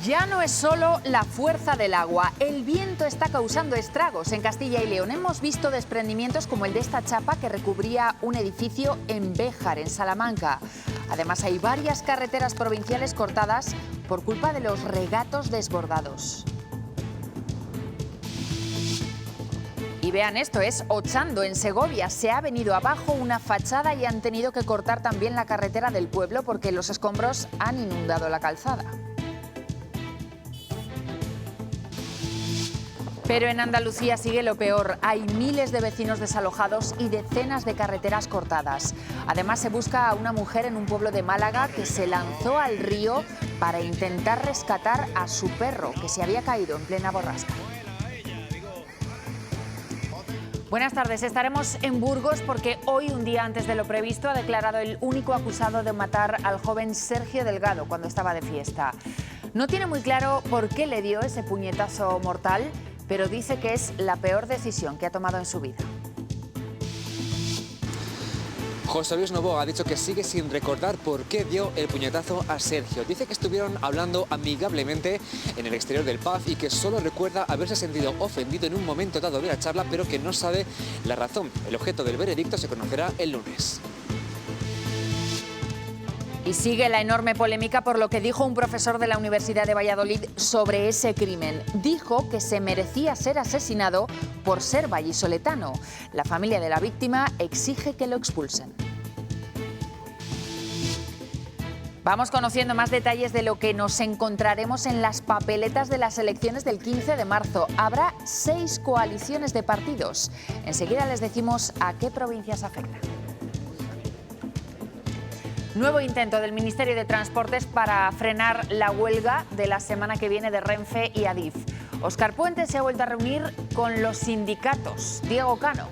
Ya no es solo la fuerza del agua, el viento está causando estragos. En Castilla y León hemos visto desprendimientos como el de esta chapa que recubría un edificio en Béjar, en Salamanca. Además, hay varias carreteras provinciales cortadas por culpa de los regatos desbordados. Y vean esto, es Ochando, en Segovia. Se ha venido abajo una fachada y han tenido que cortar también la carretera del pueblo porque los escombros han inundado la calzada. Pero en Andalucía sigue lo peor. Hay miles de vecinos desalojados y decenas de carreteras cortadas. Además, se busca a una mujer en un pueblo de Málaga que se lanzó al río para intentar rescatar a su perro, que se había caído en plena borrasca. Buenas tardes. Estaremos en Burgos porque hoy, un día antes de lo previsto, ha declarado el único acusado de matar al joven Sergio Delgado cuando estaba de fiesta. No tiene muy claro por qué le dio ese puñetazo mortal, pero dice que es la peor decisión que ha tomado en su vida. José Luis Novoa ha dicho que sigue sin recordar por qué dio el puñetazo a Sergio. Dice que estuvieron hablando amigablemente en el exterior del pub y que solo recuerda haberse sentido ofendido en un momento dado de la charla, pero que no sabe la razón. El objeto del veredicto se conocerá el lunes. Y sigue la enorme polémica por lo que dijo un profesor de la Universidad de Valladolid sobre ese crimen. Dijo que se merecía ser asesinado por ser vallisoletano. La familia de la víctima exige que lo expulsen. Vamos conociendo más detalles de lo que nos encontraremos en las papeletas de las elecciones del 15 de marzo. Habrá 6 coaliciones de partidos. Enseguida les decimos a qué provincias afectan. Nuevo intento del Ministerio de Transportes para frenar la huelga de la semana que viene de Renfe y Adif. Óscar Puente se ha vuelto a reunir con los sindicatos. Diego Cano.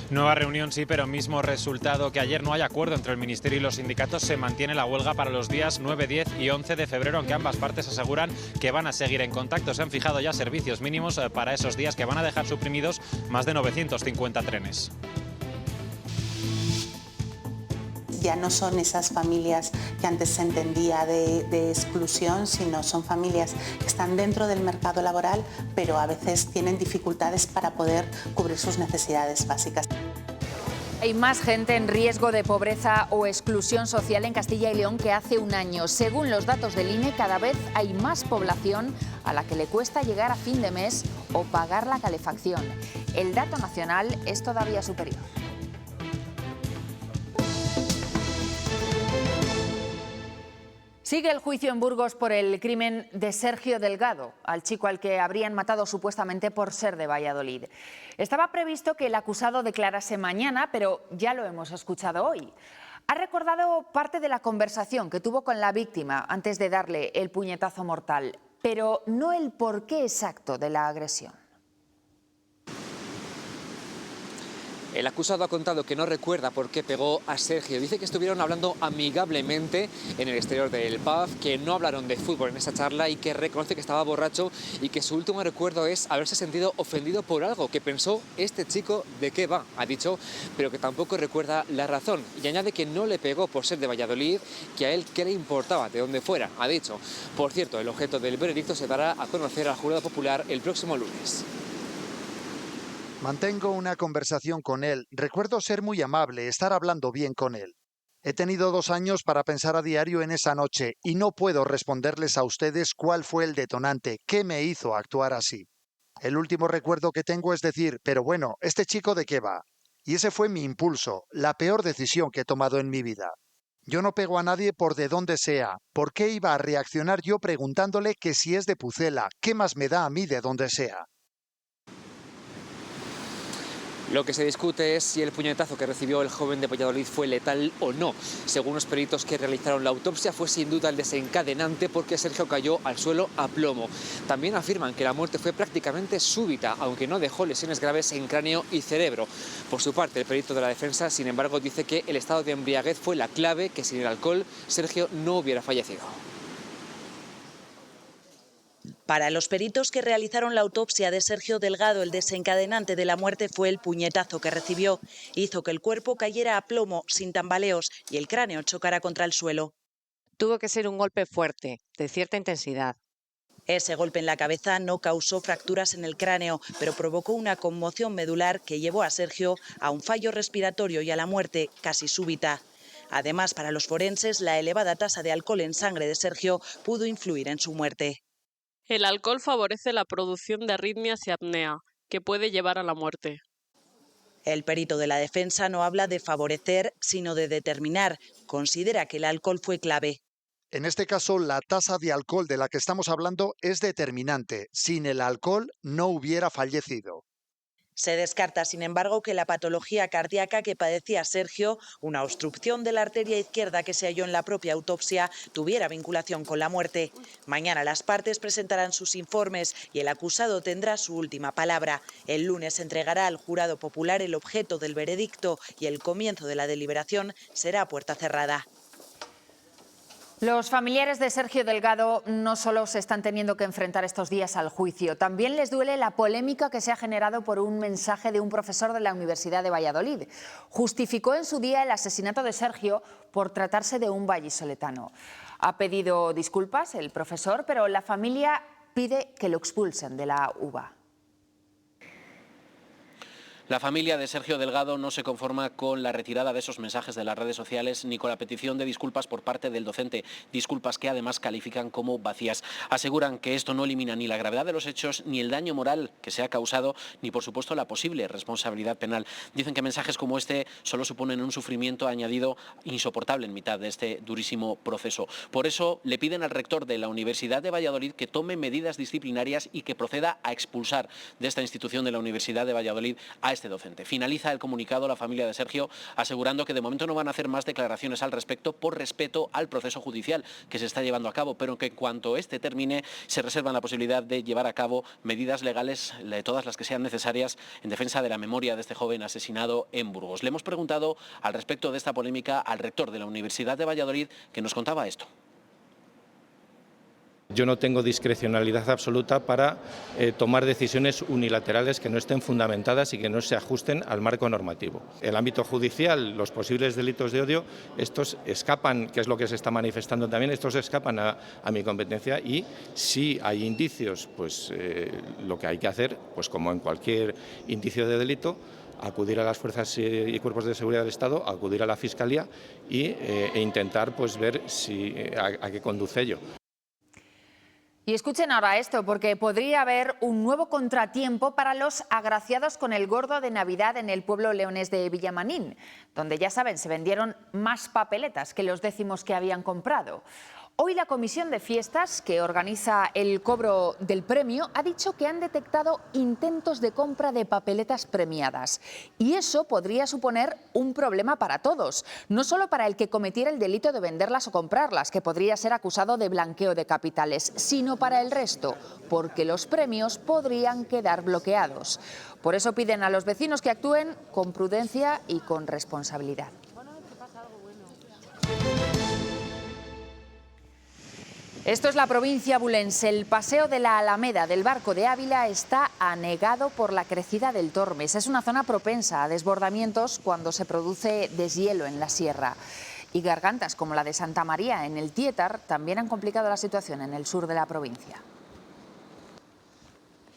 Nueva reunión sí, pero mismo resultado que ayer. No hay acuerdo entre el Ministerio y los sindicatos. Se mantiene la huelga para los días 9, 10 y 11 de febrero, aunque ambas partes aseguran que van a seguir en contacto. Se han fijado ya servicios mínimos para esos días que van a dejar suprimidos más de 950 trenes. Ya no son esas familias que antes se entendía de exclusión, sino son familias que están dentro del mercado laboral, pero a veces tienen dificultades para poder cubrir sus necesidades básicas. Hay más gente en riesgo de pobreza o exclusión social en Castilla y León que hace un año. Según los datos del INE, cada vez hay más población a la que le cuesta llegar a fin de mes o pagar la calefacción. El dato nacional es todavía superior. Sigue el juicio en Burgos por el crimen de Sergio Delgado, al chico al que habrían matado supuestamente por ser de Valladolid. Estaba previsto que el acusado declarase mañana, pero ya lo hemos escuchado hoy. Ha recordado parte de la conversación que tuvo con la víctima antes de darle el puñetazo mortal, pero no el porqué exacto de la agresión. El acusado ha contado que no recuerda por qué pegó a Sergio. Dice que estuvieron hablando amigablemente en el exterior del pub, que no hablaron de fútbol en esa charla y que reconoce que estaba borracho y que su último recuerdo es haberse sentido ofendido por algo que pensó este chico de qué va, ha dicho, pero que tampoco recuerda la razón. Y añade que no le pegó por ser de Valladolid, que a él qué le importaba de dónde fuera, ha dicho. Por cierto, el objeto del veredicto se dará a conocer al jurado popular el próximo lunes. Mantengo una conversación con él. Recuerdo ser muy amable, estar hablando bien con él. He tenido 2 años para pensar a diario en esa noche y no puedo responderles a ustedes cuál fue el detonante, qué me hizo actuar así. El último recuerdo que tengo es decir, pero bueno, ¿este chico de qué va? Y ese fue mi impulso, la peor decisión que he tomado en mi vida. Yo no pego a nadie por de dónde sea. ¿Por qué iba a reaccionar yo preguntándole que si es de Pucela? ¿Qué más me da a mí de dónde sea? Lo que se discute es si el puñetazo que recibió el joven de Valladolid fue letal o no. Según los peritos que realizaron la autopsia, fue sin duda el desencadenante porque Sergio cayó al suelo a plomo. También afirman que la muerte fue prácticamente súbita, aunque no dejó lesiones graves en cráneo y cerebro. Por su parte, el perito de la defensa, sin embargo, dice que el estado de embriaguez fue la clave, que sin el alcohol Sergio no hubiera fallecido. Para los peritos que realizaron la autopsia de Sergio Delgado, el desencadenante de la muerte fue el puñetazo que recibió. Hizo que el cuerpo cayera a plomo, sin tambaleos, y el cráneo chocara contra el suelo. Tuvo que ser un golpe fuerte, de cierta intensidad. Ese golpe en la cabeza no causó fracturas en el cráneo, pero provocó una conmoción medular que llevó a Sergio a un fallo respiratorio y a la muerte casi súbita. Además, para los forenses, la elevada tasa de alcohol en sangre de Sergio pudo influir en su muerte. El alcohol favorece la producción de arritmias y apnea, que puede llevar a la muerte. El perito de la defensa no habla de favorecer, sino de determinar. Considera que el alcohol fue clave. En este caso, la tasa de alcohol de la que estamos hablando es determinante. Sin el alcohol no hubiera fallecido. Se descarta, sin embargo, que la patología cardíaca que padecía Sergio, una obstrucción de la arteria izquierda que se halló en la propia autopsia, tuviera vinculación con la muerte. Mañana las partes presentarán sus informes y el acusado tendrá su última palabra. El lunes entregará al jurado popular el objeto del veredicto y el comienzo de la deliberación será a puerta cerrada. Los familiares de Sergio Delgado no solo se están teniendo que enfrentar estos días al juicio, también les duele la polémica que se ha generado por un mensaje de un profesor de la Universidad de Valladolid. Justificó en su día el asesinato de Sergio por tratarse de un vallisoletano. Ha pedido disculpas el profesor, pero la familia pide que lo expulsen de la UVA. La familia de Sergio Delgado no se conforma con la retirada de esos mensajes de las redes sociales ni con la petición de disculpas por parte del docente, disculpas que además califican como vacías. Aseguran que esto no elimina ni la gravedad de los hechos, ni el daño moral que se ha causado, ni por supuesto la posible responsabilidad penal. Dicen que mensajes como este solo suponen un sufrimiento añadido insoportable en mitad de este durísimo proceso. Por eso le piden al rector de la Universidad de Valladolid que tome medidas disciplinarias y que proceda a expulsar de esta institución de la Universidad de Valladolid a este docente. Finaliza el comunicado la familia de Sergio asegurando que de momento no van a hacer más declaraciones al respecto por respeto al proceso judicial que se está llevando a cabo, pero que en cuanto este termine se reservan la posibilidad de llevar a cabo medidas legales, todas las que sean necesarias, en defensa de la memoria de este joven asesinado en Burgos. Le hemos preguntado al respecto de esta polémica al rector de la Universidad de Valladolid, que nos contaba esto. Yo no tengo discrecionalidad absoluta para tomar decisiones unilaterales que no estén fundamentadas y que no se ajusten al marco normativo. El ámbito judicial, los posibles delitos de odio, estos escapan, que es lo que se está manifestando también, estos escapan a mi competencia y si hay indicios, pues lo que hay que hacer, pues como en cualquier indicio de delito, acudir a las fuerzas y cuerpos de seguridad del Estado, acudir a la Fiscalía e intentar pues ver a qué conduce ello. Y escuchen ahora esto, porque podría haber un nuevo contratiempo para los agraciados con el gordo de Navidad en el pueblo leonés de Villamanín, donde ya saben, se vendieron más papeletas que los décimos que habían comprado. Hoy la Comisión de Fiestas, que organiza el cobro del premio, ha dicho que han detectado intentos de compra de papeletas premiadas. Y eso podría suponer un problema para todos, no solo para el que cometiera el delito de venderlas o comprarlas, que podría ser acusado de blanqueo de capitales, sino para el resto, porque los premios podrían quedar bloqueados. Por eso piden a los vecinos que actúen con prudencia y con responsabilidad. Esto es la provincia bulense. El paseo de la Alameda del Barco de Ávila está anegado por la crecida del Tormes. Es una zona propensa a desbordamientos cuando se produce deshielo en la sierra. Y gargantas como la de Santa María en el Tietar también han complicado la situación en el sur de la provincia.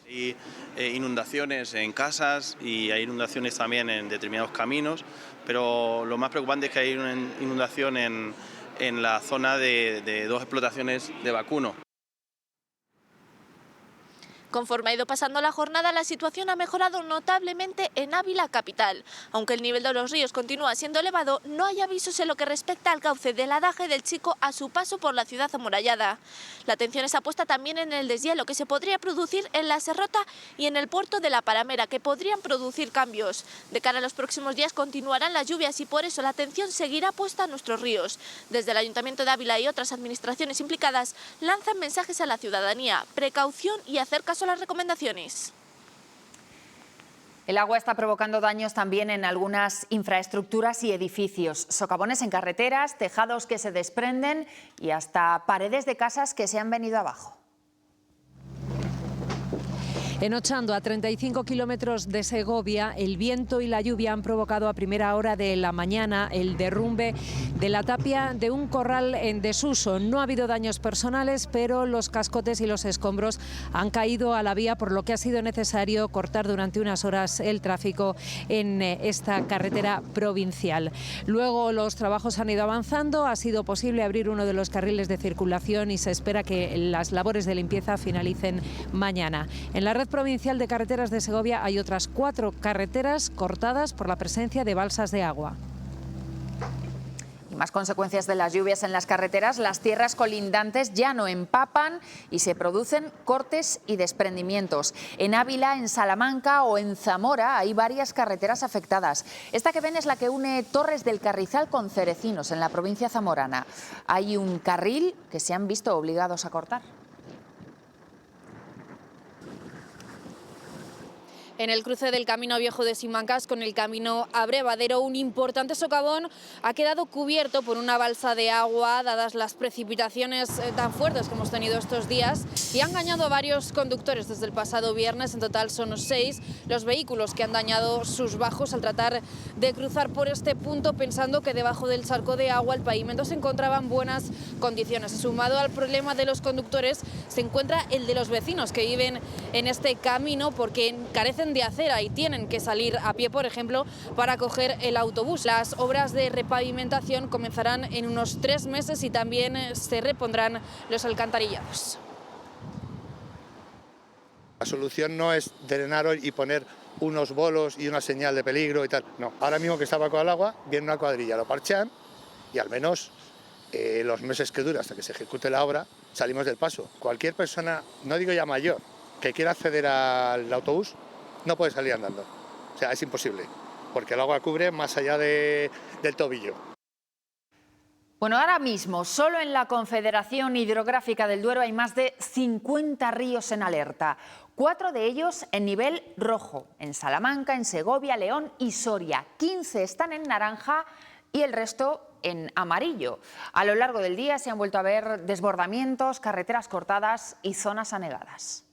Hay inundaciones en casas y hay inundaciones también en determinados caminos, pero lo más preocupante es que hay una inundación en la zona de dos explotaciones de vacuno. Conforme ha ido pasando la jornada, la situación ha mejorado notablemente en Ávila capital. Aunque el nivel de los ríos continúa siendo elevado, no hay avisos en lo que respecta al cauce del Adaje del Chico a su paso por la ciudad amurallada. La atención está puesta también en el deshielo que se podría producir en la Serrota y en el puerto de la Paramera, que podrían producir cambios. De cara a los próximos días continuarán las lluvias y por eso la atención seguirá puesta a nuestros ríos. Desde el Ayuntamiento de Ávila y otras administraciones implicadas lanzan mensajes a la ciudadanía, precaución y hacer caso a las recomendaciones. El agua está provocando daños también en algunas infraestructuras y edificios, socavones en carreteras, tejados que se desprenden y hasta paredes de casas que se han venido abajo. En Ochando, a 35 kilómetros de Segovia, el viento y la lluvia han provocado a primera hora de la mañana el derrumbe de la tapia de un corral en desuso. No ha habido daños personales, pero los cascotes y los escombros han caído a la vía, por lo que ha sido necesario cortar durante unas horas el tráfico en esta carretera provincial. Luego los trabajos han ido avanzando, ha sido posible abrir uno de los carriles de circulación y se espera que las labores de limpieza finalicen mañana. En la red provincial de carreteras de Segovia hay otras 4 carreteras cortadas por la presencia de balsas de agua. Y más consecuencias de las lluvias en las carreteras: las tierras colindantes ya no empapan y se producen cortes y desprendimientos. En Ávila, en Salamanca o en Zamora hay varias carreteras afectadas. Esta que ven es la que une Torres del Carrizal con Cerecinos, en la provincia zamorana. Hay un carril que se han visto obligados a cortar. En el cruce del Camino Viejo de Simancas con el Camino Abrevadero, un importante socavón ha quedado cubierto por una balsa de agua, dadas las precipitaciones tan fuertes que hemos tenido estos días, y han dañado a varios conductores desde el pasado viernes. En total son 6 los vehículos que han dañado sus bajos al tratar de cruzar por este punto, pensando que debajo del charco de agua el pavimento se encontraba en buenas condiciones. Sumado al problema de los conductores se encuentra el de los vecinos que viven en este camino, porque carecen de acera y tienen que salir a pie, por ejemplo, para coger el autobús. Las obras de repavimentación comenzarán en unos 3 meses y también se repondrán los alcantarillados. La solución no es drenar hoy y poner unos bolos y una señal de peligro y tal. No, ahora mismo que estaba con el agua, viene una cuadrilla, lo parchean y al menos los meses que dura hasta que se ejecute la obra salimos del paso. Cualquier persona, no digo ya mayor, que quiera acceder al autobús, no puede salir andando. O sea, es imposible, porque el agua cubre más allá del tobillo. Bueno, ahora mismo, solo en la Confederación Hidrográfica del Duero hay más de 50 ríos en alerta. 4 de ellos en nivel rojo, en Salamanca, en Segovia, León y Soria. 15 están en naranja y el resto en amarillo. A lo largo del día se han vuelto a ver desbordamientos, carreteras cortadas y zonas anegadas.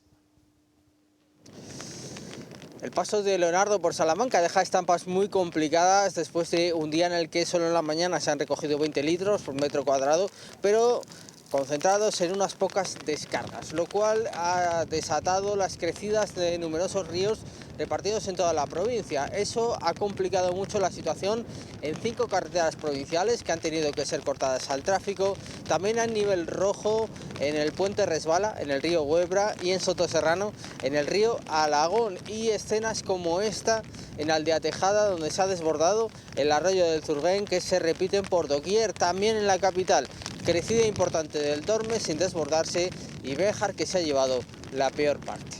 El paso de Leonardo por Salamanca deja estampas muy complicadas después de un día en el que solo en la mañana se han recogido 20 litros por metro cuadrado, pero concentrados en unas pocas descargas, lo cual ha desatado las crecidas de numerosos ríos repartidos en toda la provincia. Eso ha complicado mucho la situación en 5 carreteras provinciales que han tenido que ser cortadas al tráfico, también a nivel rojo en el puente Resbala, en el río Huebra, y en Sotoserrano, en el río Alagón, y escenas como esta en Aldea Tejada, donde se ha desbordado el arroyo del Zurguén, que se repiten por doquier. También en la capital, crecida importante del Tormes sin desbordarse, y Béjar, que se ha llevado la peor parte.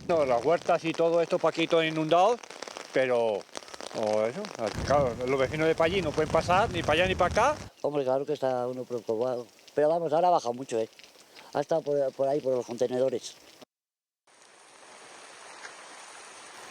No, las huertas y todo esto para aquí todo inundado, pero claro, los vecinos de para allí no pueden pasar ni para allá ni para acá. Hombre, claro que está uno preocupado, pero vamos, ahora baja mucho, ha estado por ahí, por los contenedores.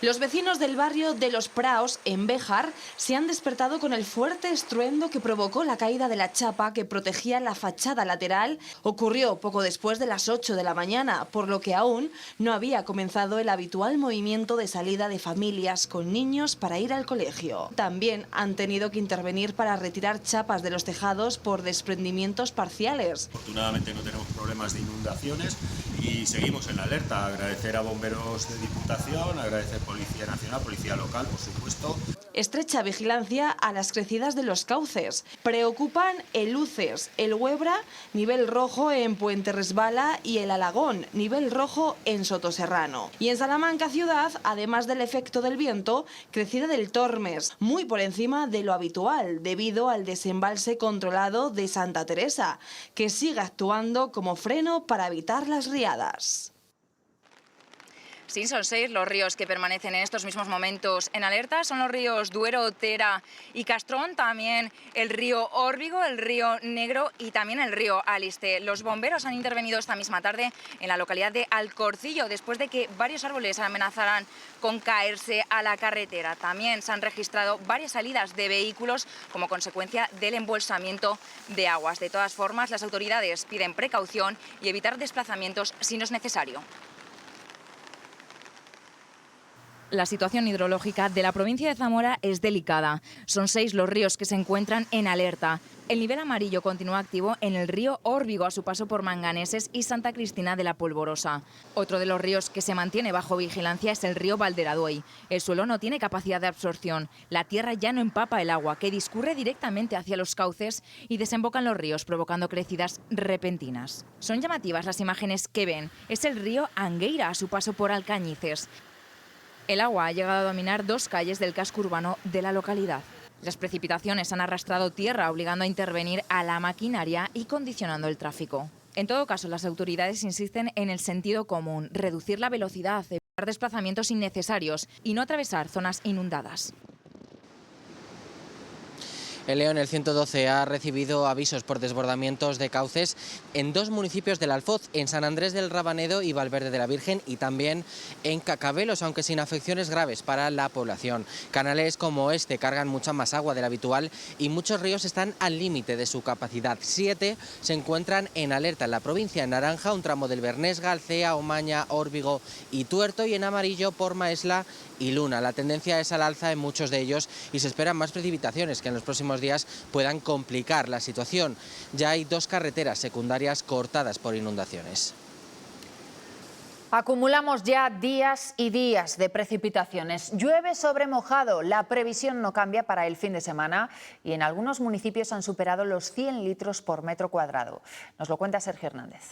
Los vecinos del barrio de Los Praos, en Béjar, se han despertado con el fuerte estruendo que provocó la caída de la chapa que protegía la fachada lateral. Ocurrió poco después de las 8 de la mañana, por lo que aún no había comenzado el habitual movimiento de salida de familias con niños para ir al colegio. También han tenido que intervenir para retirar chapas de los tejados por desprendimientos parciales. Afortunadamente no tenemos problemas de inundaciones y seguimos en la alerta. Agradecer a bomberos de Diputación, agradecer Policía Nacional, Policía Local, por supuesto. Estrecha vigilancia a las crecidas de los cauces. Preocupan el Luces, el Huebra, nivel rojo en Puente Resbala, y el Alagón, nivel rojo en Sotoserrano. Y en Salamanca ciudad, además del efecto del viento, crecida del Tormes, muy por encima de lo habitual, debido al desembalse controlado de Santa Teresa, que sigue actuando como freno para evitar las riadas. Sí, son 6 los ríos que permanecen en estos mismos momentos en alerta. Son los ríos Duero, Tera y Castrón, también el río Órbigo, el río Negro y también el río Aliste. Los bomberos han intervenido esta misma tarde en la localidad de Alcorcillo, después de que varios árboles amenazaran con caerse a la carretera. También se han registrado varias salidas de vehículos como consecuencia del embolsamiento de aguas. De todas formas, las autoridades piden precaución y evitar desplazamientos si no es necesario. La situación hidrológica de la provincia de Zamora es delicada. Son 6 los ríos que se encuentran en alerta. El nivel amarillo continúa activo en el río Órbigo a su paso por Manganeses y Santa Cristina de la Polvorosa. Otro de los ríos que se mantiene bajo vigilancia es el río Valderaduey. El suelo no tiene capacidad de absorción. La tierra ya no empapa el agua, que discurre directamente hacia los cauces y desemboca en los ríos, provocando crecidas repentinas. Son llamativas las imágenes que ven. Es el río Angueira a su paso por Alcañices. El agua ha llegado a dominar 2 calles del casco urbano de la localidad. Las precipitaciones han arrastrado tierra, obligando a intervenir a la maquinaria y condicionando el tráfico. En todo caso, las autoridades insisten en el sentido común, reducir la velocidad, evitar desplazamientos innecesarios y no atravesar zonas inundadas. En León, el 112 ha recibido avisos por desbordamientos de cauces en 2 municipios del Alfoz, en San Andrés del Rabanedo y Valverde de la Virgen, y también en Cacabelos, aunque sin afecciones graves para la población. Canales como este cargan mucha más agua de la habitual y muchos ríos están al límite de su capacidad. 7 se encuentran en alerta en la provincia. En naranja, un tramo del Bernesga, Alcea, Omaña, Órbigo y Tuerto, y en amarillo por Maesla y Luna. La tendencia es al alza en muchos de ellos y se esperan más precipitaciones que en los próximos días puedan complicar la situación. Ya hay 2 carreteras secundarias cortadas por inundaciones. Acumulamos ya días y días de precipitaciones. Llueve sobre mojado. La previsión no cambia para el fin de semana y en algunos municipios han superado los 100 litros por metro cuadrado. Nos lo cuenta Sergio Hernández.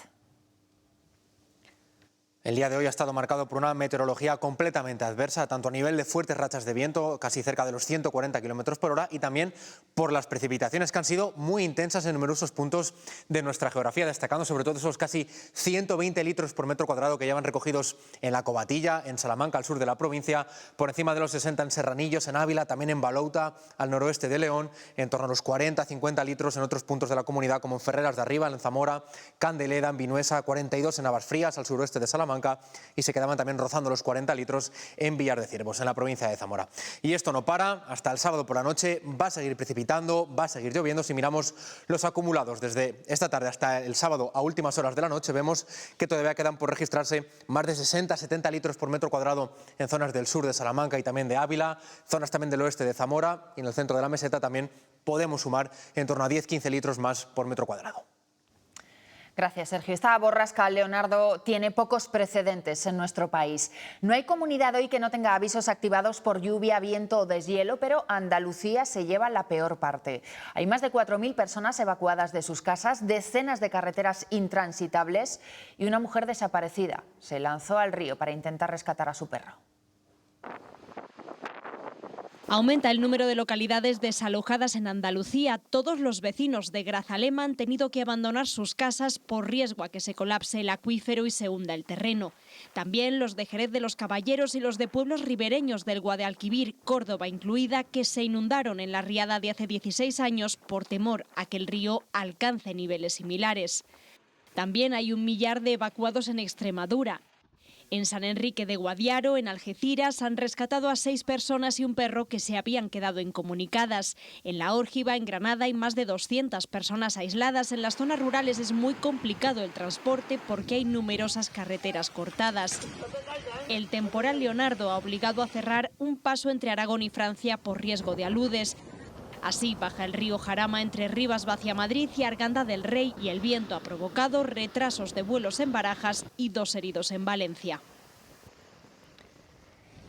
El día de hoy ha estado marcado por una meteorología completamente adversa, tanto a nivel de fuertes rachas de viento, casi cerca de los 140 kilómetros por hora, y también por las precipitaciones que han sido muy intensas en numerosos puntos de nuestra geografía, destacando sobre todo esos casi 120 litros por metro cuadrado que llevan recogidos en La Covatilla, en Salamanca, al sur de la provincia, por encima de los 60 en Serranillos, en Ávila, también en Balouta, al noroeste de León, en torno a los 40-50 litros en otros puntos de la comunidad, como en Ferreras de Arriba, en Zamora, Candeleda, en Vinuesa, 42 en Navasfrías, al suroeste de Salamanca, y se quedaban también rozando los 40 litros en Villar de Ciervos, en la provincia de Zamora. Y esto no para, hasta el sábado por la noche va a seguir precipitando, va a seguir lloviendo. Si miramos los acumulados desde esta tarde hasta el sábado a últimas horas de la noche, vemos que todavía quedan por registrarse más de 60-70 litros por metro cuadrado en zonas del sur de Salamanca y también de Ávila, zonas también del oeste de Zamora, y en el centro de la meseta también podemos sumar en torno a 10-15 litros más por metro cuadrado. Gracias, Sergio. Esta borrasca, Leonardo, tiene pocos precedentes en nuestro país. No hay comunidad hoy que no tenga avisos activados por lluvia, viento o deshielo, pero Andalucía se lleva la peor parte. Hay más de 4.000 personas evacuadas de sus casas, decenas de carreteras intransitables y una mujer desaparecida. Se lanzó al río para intentar rescatar a su perro. Aumenta el número de localidades desalojadas en Andalucía. Todos los vecinos de Grazalema han tenido que abandonar sus casas por riesgo a que se colapse el acuífero y se hunda el terreno. También los de Jerez de los Caballeros y los de pueblos ribereños del Guadalquivir, Córdoba incluida, que se inundaron en la riada de hace 16 años por temor a que el río alcance niveles similares. También hay 1 millar de evacuados en Extremadura. En San Enrique de Guadiaro, en Algeciras, han rescatado a 6 personas y un perro que se habían quedado incomunicadas. En La Órgiva, en Granada, hay más de 200 personas aisladas. En las zonas rurales es muy complicado el transporte porque hay numerosas carreteras cortadas. El temporal Leonardo ha obligado a cerrar un paso entre Aragón y Francia por riesgo de aludes. Así baja el río Jarama entre Rivas hacia Madrid y Arganda del Rey, y el viento ha provocado retrasos de vuelos en Barajas y 2 heridos en Valencia.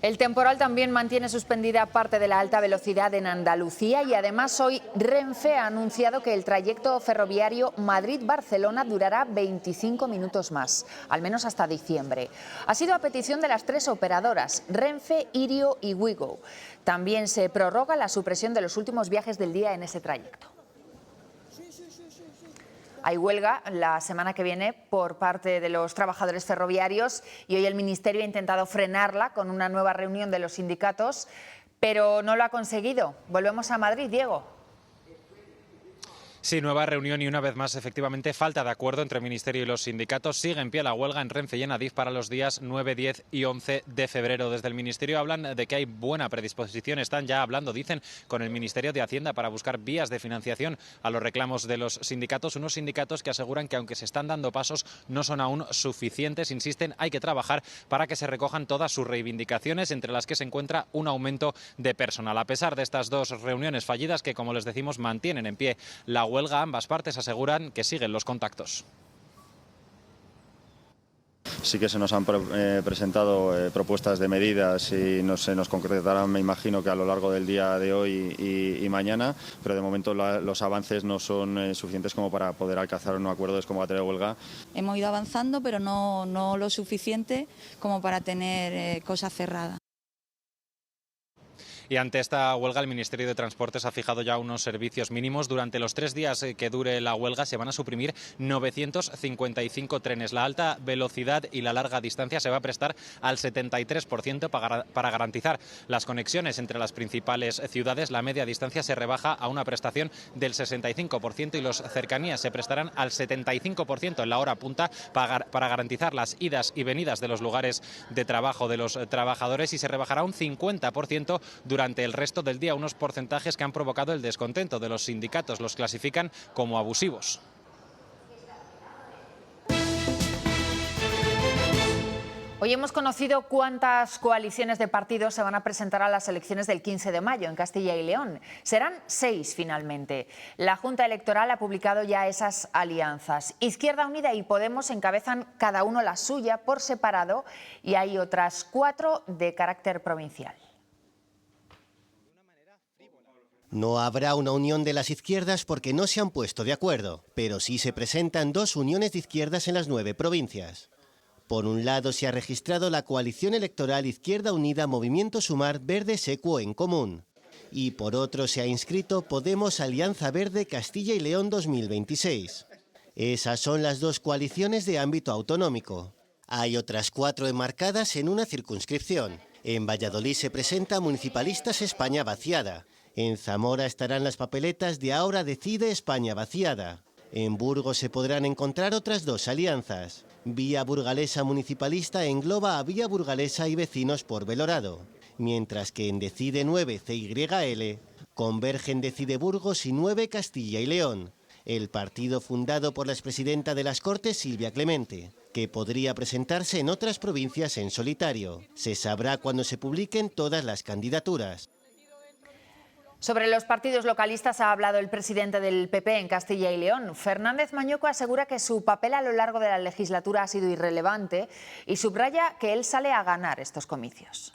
El temporal también mantiene suspendida parte de la alta velocidad en Andalucía y además hoy Renfe ha anunciado que el trayecto ferroviario Madrid-Barcelona durará 25 minutos más, al menos hasta diciembre. Ha sido a petición de las 3 operadoras, Renfe, Irio y Wigo. También se prorroga la supresión de los últimos viajes del día en ese trayecto. Hay huelga la semana que viene por parte de los trabajadores ferroviarios y hoy el Ministerio ha intentado frenarla con una nueva reunión de los sindicatos, pero no lo ha conseguido. Volvemos a Madrid, Diego. Sí, nueva reunión y una vez más, efectivamente, falta de acuerdo entre el Ministerio y los sindicatos. Sigue en pie la huelga en Renfe y en Adif para los días 9, 10 y 11 de febrero. Desde el Ministerio hablan de que hay buena predisposición. Están ya hablando, dicen, con el Ministerio de Hacienda para buscar vías de financiación a los reclamos de los sindicatos. Unos sindicatos que aseguran que aunque se están dando pasos, no son aún suficientes. Insisten, hay que trabajar para que se recojan todas sus reivindicaciones, entre las que se encuentra un aumento de personal. A pesar de estas dos reuniones fallidas que, como les decimos, mantienen en pie la huelga, ambas partes aseguran que siguen los contactos. Sí que se nos han presentado propuestas de medidas y se nos concretarán, me imagino, que a lo largo del día de hoy y mañana, pero de momento los avances no son suficientes como para poder alcanzar un acuerdo de convocatoria de huelga. Hemos ido avanzando, pero no lo suficiente como para tener cosas cerradas. Y ante esta huelga, el Ministerio de Transportes ha fijado ya unos servicios mínimos. Durante los 3 días que dure la huelga se van a suprimir 955 trenes. La alta velocidad y la larga distancia se va a prestar al 73% para garantizar las conexiones entre las principales ciudades. La media distancia se rebaja a una prestación del 65% y los cercanías se prestarán al 75% en la hora punta para garantizar las idas y venidas de los lugares de trabajo de los trabajadores, y se rebajará un 50% durante el resto del día, unos porcentajes que han provocado el descontento de los sindicatos. Los clasifican como abusivos. Hoy hemos conocido cuántas coaliciones de partidos se van a presentar a las elecciones del 15 de mayo en Castilla y León. Serán 6 finalmente. La Junta Electoral ha publicado ya esas alianzas. Izquierda Unida y Podemos encabezan cada uno la suya por separado, y hay otras 4 de carácter provincial. No habrá una unión de las izquierdas porque no se han puesto de acuerdo, pero sí se presentan 2 uniones de izquierdas en las 9 provincias. Por un lado se ha registrado la coalición electoral Izquierda Unida Movimiento Sumar Verde Secuo en Común. Y por otro se ha inscrito Podemos Alianza Verde Castilla y León 2026. Esas son las 2 coaliciones de ámbito autonómico. Hay otras 4 enmarcadas en una circunscripción. En Valladolid se presenta Municipalistas España Vaciada. En Zamora estarán las papeletas de Ahora Decide España Vaciada. En Burgos se podrán encontrar otras 2 alianzas. Vía Burgalesa Municipalista engloba a Vía Burgalesa y Vecinos por Belorado, mientras que en Decide 9 CYL convergen Decide Burgos y 9 Castilla y León, el partido fundado por la expresidenta de las Cortes, Silvia Clemente, que podría presentarse en otras provincias en solitario. Se sabrá cuando se publiquen todas las candidaturas. Sobre los partidos localistas ha hablado el presidente del PP en Castilla y León. Fernández Mañueco asegura que su papel a lo largo de la legislatura ha sido irrelevante y subraya que él sale a ganar estos comicios.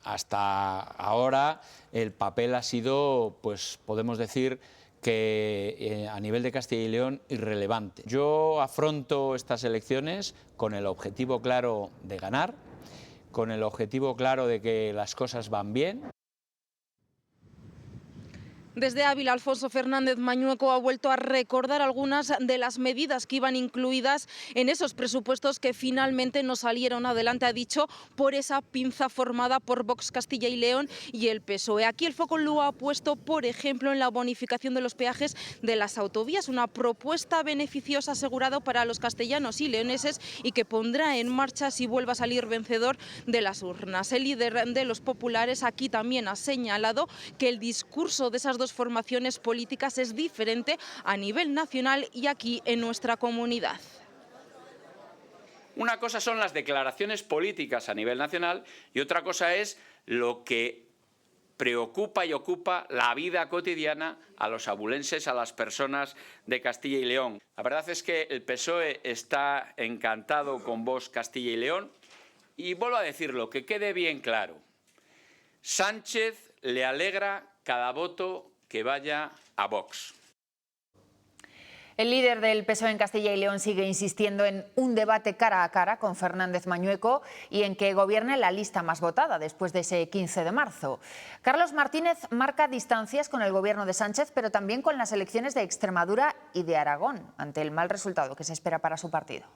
Hasta ahora el papel ha sido, pues podemos decir, que a nivel de Castilla y León, irrelevante. Yo afronto estas elecciones con el objetivo claro de ganar, con el objetivo claro de que las cosas van bien. Desde Ávila, Alfonso Fernández Mañueco ha vuelto a recordar algunas de las medidas que iban incluidas en esos presupuestos que finalmente no salieron adelante, ha dicho, por esa pinza formada por Vox Castilla y León y el PSOE. Aquí el foco lo ha puesto, por ejemplo, en la bonificación de los peajes de las autovías, una propuesta beneficiosa, asegurado, para los castellanos y leoneses y que pondrá en marcha si vuelve a salir vencedor de las urnas. El líder de los populares aquí también ha señalado que el discurso de esas 2 formaciones políticas es diferente a nivel nacional y aquí en nuestra comunidad. Una cosa son las declaraciones políticas a nivel nacional y otra cosa es lo que preocupa y ocupa la vida cotidiana a los abulenses, a las personas de Castilla y León. La verdad es que el PSOE está encantado con Vox Castilla y León y vuelvo a decirlo, que quede bien claro. Sánchez le alegra cada voto que vaya a Vox. El líder del PSOE en Castilla y León sigue insistiendo en un debate cara a cara con Fernández Mañueco y en que gobierne la lista más votada después de ese 15 de marzo. Carlos Martínez marca distancias con el gobierno de Sánchez, pero también con las elecciones de Extremadura y de Aragón, ante el mal resultado que se espera para su partido.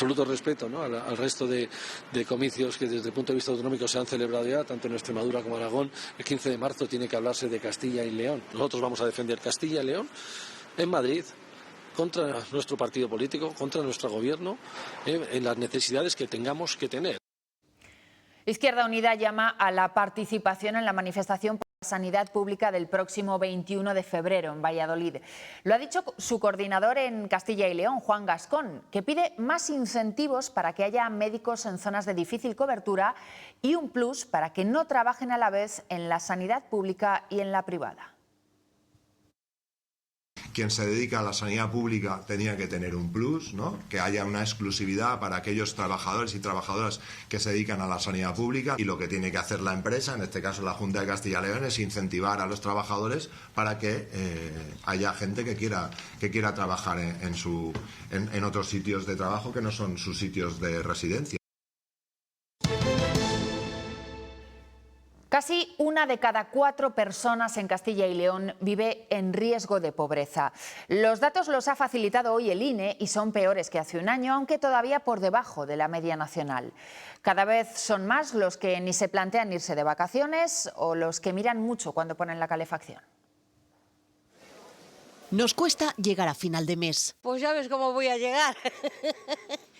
Absoluto respeto, ¿no?, al resto de comicios que desde el punto de vista autonómico se han celebrado ya, tanto en Extremadura como en Aragón. El 15 de marzo tiene que hablarse de Castilla y León. Nosotros vamos a defender Castilla y León en Madrid, contra nuestro partido político, contra nuestro gobierno, en las necesidades que tengamos que tener. Izquierda Unida llama a la participación en la manifestación por la sanidad pública del próximo 21 de febrero en Valladolid. Lo ha dicho su coordinador en Castilla y León, Juan Gascón, que pide más incentivos para que haya médicos en zonas de difícil cobertura y un plus para que no trabajen a la vez en la sanidad pública y en la privada. Quien se dedica a la sanidad pública tenía que tener un plus, ¿no?, que haya una exclusividad para aquellos trabajadores y trabajadoras que se dedican a la sanidad pública, y lo que tiene que hacer la empresa, en este caso la Junta de Castilla y León, es incentivar a los trabajadores para que haya gente que quiera trabajar en otros sitios de trabajo que no son sus sitios de residencia. Casi 1 de cada 4 personas en Castilla y León vive en riesgo de pobreza. Los datos los ha facilitado hoy el INE y son peores que hace un año, aunque todavía por debajo de la media nacional. Cada vez son más los que ni se plantean irse de vacaciones o los que miran mucho cuando ponen la calefacción. Nos cuesta llegar a final de mes. Pues ya ves cómo voy a llegar,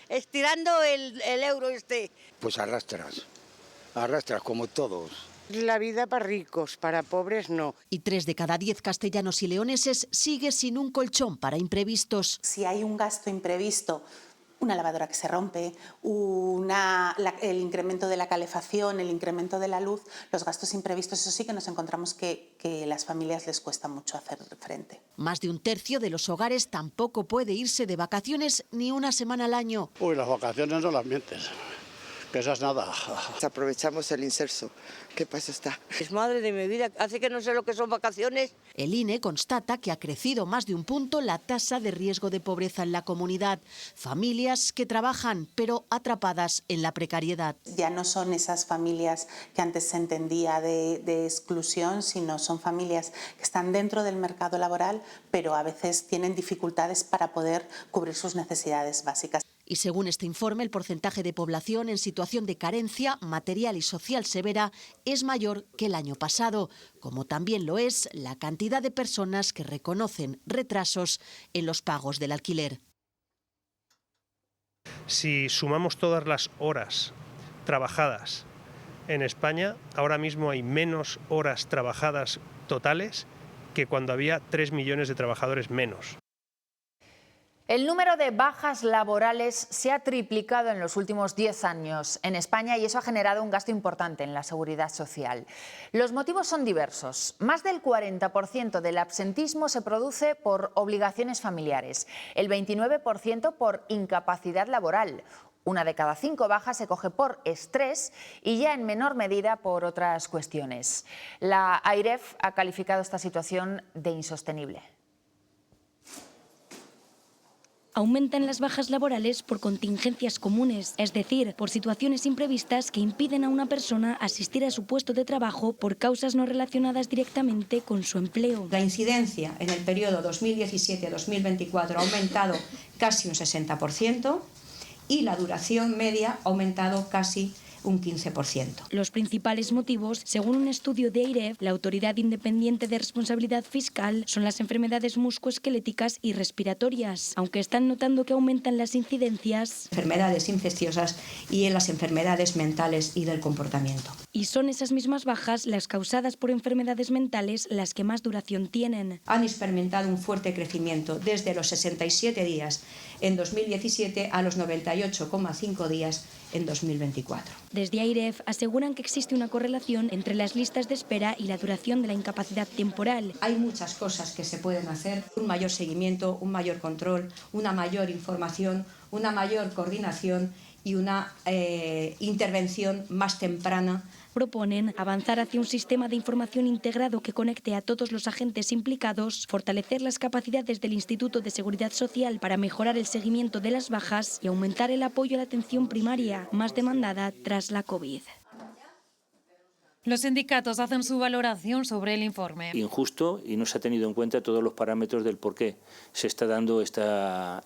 estirando el euro este. Pues arrastras como todos. La vida para ricos, para pobres no. Y 3 de cada 10 castellanos y leoneses sigue sin un colchón para imprevistos. Si hay un gasto imprevisto, una lavadora que se rompe, el incremento de la calefacción, el incremento de la luz, los gastos imprevistos, eso sí que nos encontramos que a las familias les cuesta mucho hacer frente. Más de un tercio de los hogares tampoco puede irse de vacaciones ni una semana al año. Uy, las vacaciones no las mientes. Que eso es nada. Aprovechamos el inserso. ¿Qué pasa está? Es madre de mi vida, hace que no sé lo que son vacaciones. El INE constata que ha crecido más de un punto la tasa de riesgo de pobreza en la comunidad. Familias que trabajan, pero atrapadas en la precariedad. Ya no son esas familias que antes se entendía de exclusión, sino son familias que están dentro del mercado laboral, pero a veces tienen dificultades para poder cubrir sus necesidades básicas. Y según este informe, el porcentaje de población en situación de carencia material y social severa es mayor que el año pasado, como también lo es la cantidad de personas que reconocen retrasos en los pagos del alquiler. Si sumamos todas las horas trabajadas en España, ahora mismo hay menos horas trabajadas totales que cuando había 3 millones de trabajadores menos. El número de bajas laborales se ha triplicado en los últimos 10 años en España y eso ha generado un gasto importante en la seguridad social. Los motivos son diversos. Más del 40% del absentismo se produce por obligaciones familiares, el 29% por incapacidad laboral. 1 de cada 5 bajas se coge por estrés y ya en menor medida por otras cuestiones. La AIREF ha calificado esta situación de insostenible. Aumentan las bajas laborales por contingencias comunes, es decir, por situaciones imprevistas que impiden a una persona asistir a su puesto de trabajo por causas no relacionadas directamente con su empleo. La incidencia en el periodo 2017-2024 ha aumentado casi un 60% y la duración media ha aumentado casi un 15%. Los principales motivos, según un estudio de AIREF, la Autoridad Independiente de Responsabilidad Fiscal, son las enfermedades musculoesqueléticas y respiratorias, aunque están notando que aumentan las incidencias. Enfermedades infecciosas y en las enfermedades mentales y del comportamiento. Y son esas mismas bajas, las causadas por enfermedades mentales, las que más duración tienen. Han experimentado un fuerte crecimiento desde los 67 días en 2017 a los 98,5 días en 2024. Desde AIREF aseguran que existe una correlación entre las listas de espera y la duración de la incapacidad temporal. Hay muchas cosas que se pueden hacer, un mayor seguimiento, un mayor control, una mayor información, una mayor coordinación y una intervención más temprana. Proponen avanzar hacia un sistema de información integrado que conecte a todos los agentes implicados, fortalecer las capacidades del Instituto de Seguridad Social para mejorar el seguimiento de las bajas y aumentar el apoyo a la atención primaria, más demandada tras la COVID. Los sindicatos hacen su valoración sobre el informe. Injusto y no se ha tenido en cuenta todos los parámetros del por qué se está dando estas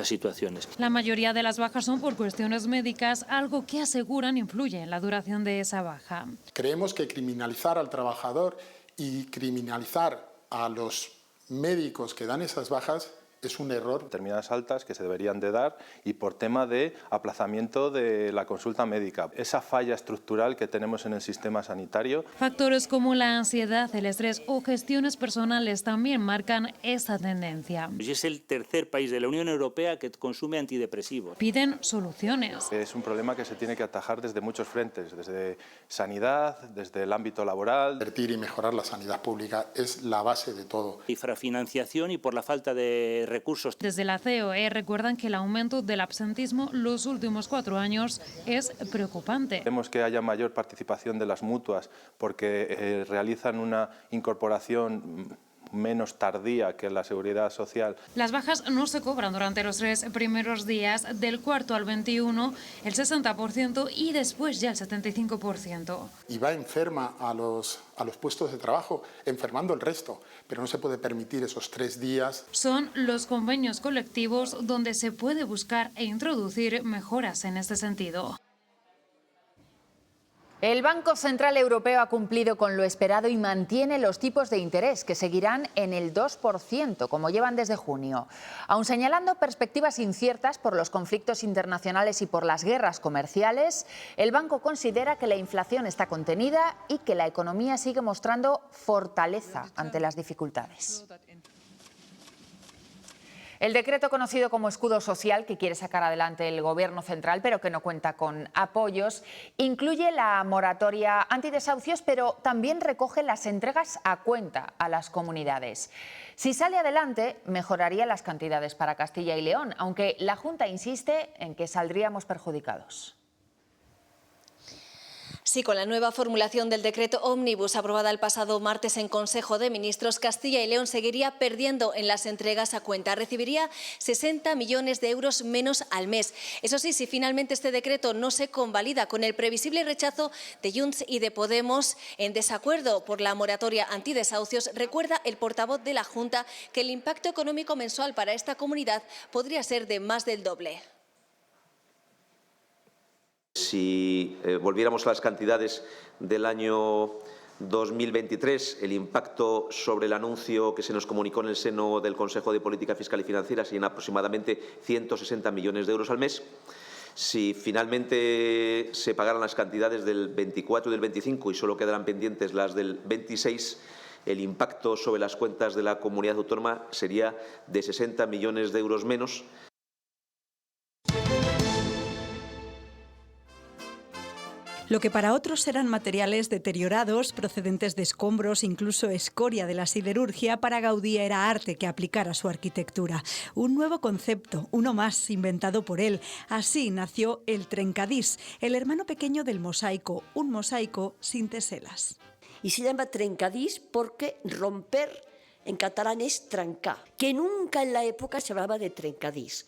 situaciones. La mayoría de las bajas son por cuestiones médicas, algo que aseguran influye en la duración de esa baja. Creemos que criminalizar al trabajador y criminalizar a los médicos que dan esas bajas es un error. Determinadas altas que se deberían de dar y por tema de aplazamiento de la consulta médica. Esa falla estructural que tenemos en el sistema sanitario. Factores como la ansiedad, el estrés o gestiones personales también marcan esa tendencia. Y es el tercer país de la Unión Europea que consume antidepresivos. Piden soluciones. Es un problema que se tiene que atajar desde muchos frentes, desde sanidad, desde el ámbito laboral. Invertir y mejorar la sanidad pública es la base de todo. Infrafinanciación y por la falta de recursos. Desde la COE recuerdan que el aumento del absentismo los últimos 4 años es preocupante. Queremos que haya mayor participación de las mutuas porque realizan una incorporación menos tardía que la seguridad social. Las bajas no se cobran durante los 3 primeros días, del 4 al 21 el 60% y después ya el 75%. Y va enferma a los puestos de trabajo, enfermando el resto, pero no se puede permitir esos 3 días. Son los convenios colectivos donde se puede buscar e introducir mejoras en este sentido. El Banco Central Europeo ha cumplido con lo esperado y mantiene los tipos de interés, que seguirán en el 2%, como llevan desde junio. Aun señalando perspectivas inciertas por los conflictos internacionales y por las guerras comerciales, el banco considera que la inflación está contenida y que la economía sigue mostrando fortaleza ante las dificultades. El decreto conocido como escudo social que quiere sacar adelante el Gobierno central, pero que no cuenta con apoyos, incluye la moratoria antidesahucios, pero también recoge las entregas a cuenta a las comunidades. Si sale adelante, mejoraría las cantidades para Castilla y León, aunque la Junta insiste en que saldríamos perjudicados. Sí, con la nueva formulación del decreto ómnibus aprobada el pasado martes en Consejo de Ministros, Castilla y León seguiría perdiendo en las entregas a cuenta. Recibiría 60 millones de euros menos al mes. Eso sí, si finalmente este decreto no se convalida, con el previsible rechazo de Junts y de Podemos en desacuerdo por la moratoria antidesahucios, recuerda el portavoz de la Junta que el impacto económico mensual para esta comunidad podría ser de más del doble. Si volviéramos a las cantidades del año 2023, el impacto sobre el anuncio que se nos comunicó en el seno del Consejo de Política Fiscal y Financiera serían aproximadamente 160 millones de euros al mes. Si finalmente se pagaran las cantidades del 24 y del 25 y solo quedaran pendientes las del 26, el impacto sobre las cuentas de la comunidad autónoma sería de 60 millones de euros menos. Lo que para otros serán materiales deteriorados, procedentes de escombros, incluso escoria de la siderurgia, para Gaudí era arte que aplicara a su arquitectura. Un nuevo concepto, uno más, inventado por él. Así nació el trencadís, el hermano pequeño del mosaico, un mosaico sin teselas. Y se llama trencadís porque romper en catalán es trencar, que nunca en la época se hablaba de trencadís.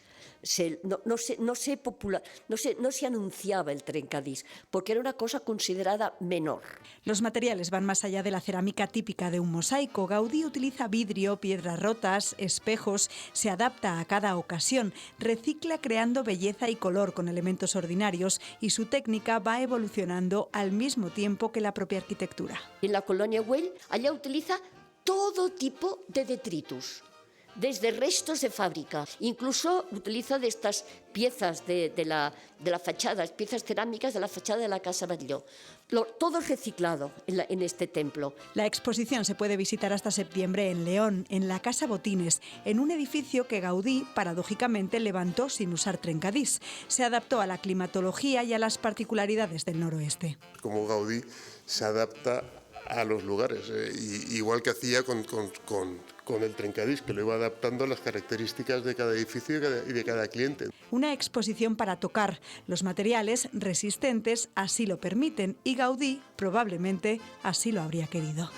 No se anunciaba el trencadís, porque era una cosa considerada menor. Los materiales van más allá de la cerámica típica de un mosaico. Gaudí utiliza vidrio, piedras rotas, espejos, se adapta a cada ocasión, recicla creando belleza y color con elementos ordinarios y su técnica va evolucionando al mismo tiempo que la propia arquitectura. En la colonia Güell, allá utiliza todo tipo de detritus, desde restos de fábrica, incluso utiliza de estas piezas de la fachada, piezas cerámicas de la fachada de la Casa Batlló. Todo es reciclado en este templo. La exposición se puede visitar hasta septiembre en León, en la Casa Botines, en un edificio que Gaudí, paradójicamente, levantó sin usar trencadís. Se adaptó a la climatología y a las particularidades del noroeste. Como Gaudí se adapta a los lugares, igual que hacía con el trencadís, que lo iba adaptando a las características de cada edificio y de cada cliente. Una exposición para tocar. Los materiales resistentes así lo permiten y Gaudí probablemente así lo habría querido.